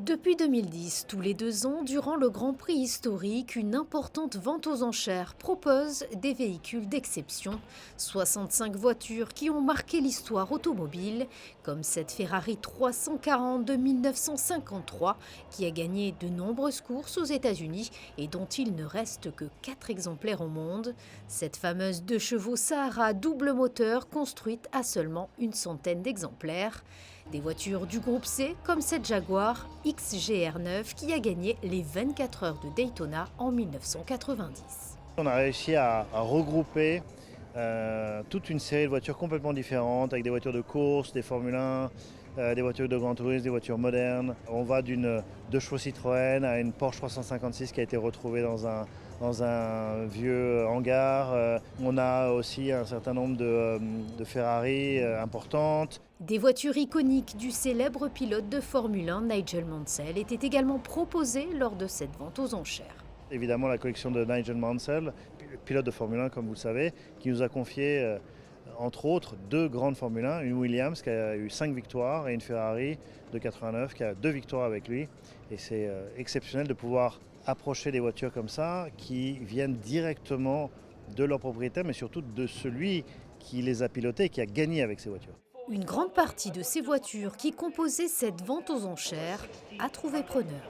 Depuis 2010, tous les 2 ans, durant le Grand Prix historique, une importante vente aux enchères propose des véhicules d'exception. 65 voitures qui ont marqué l'histoire automobile, comme cette Ferrari 340 de 1953 qui a gagné de nombreuses courses aux États-Unis et dont il ne reste que 4 exemplaires au monde. Cette fameuse 2 chevaux Sahara double moteur construite à seulement une centaine d'exemplaires. Des voitures du groupe C, comme cette Jaguar XJR9 qui a gagné les 24 heures de Daytona en 1990. On a réussi à regrouper toute une série de voitures complètement différentes, avec des voitures de course, des Formule 1, des voitures de grand tourisme, des voitures modernes. On va d'une 2 chevaux Citroën à une Porsche 356 qui a été retrouvée dans un vieux hangar. On a aussi un certain nombre de Ferrari importantes. Des voitures iconiques du célèbre pilote de Formule 1 Nigel Mansell étaient également proposées lors de cette vente aux enchères. Évidemment, la collection de Nigel Mansell, pilote de Formule 1 comme vous le savez, qui nous a confié entre autres 2 grandes Formule 1, une Williams qui a eu 5 victoires et une Ferrari de 89 qui a 2 victoires avec lui. Et c'est exceptionnel de pouvoir approcher des voitures comme ça qui viennent directement de leur propriétaire, mais surtout de celui qui les a pilotées et qui a gagné avec ces voitures. Une grande partie de ces voitures qui composaient cette vente aux enchères a trouvé preneur.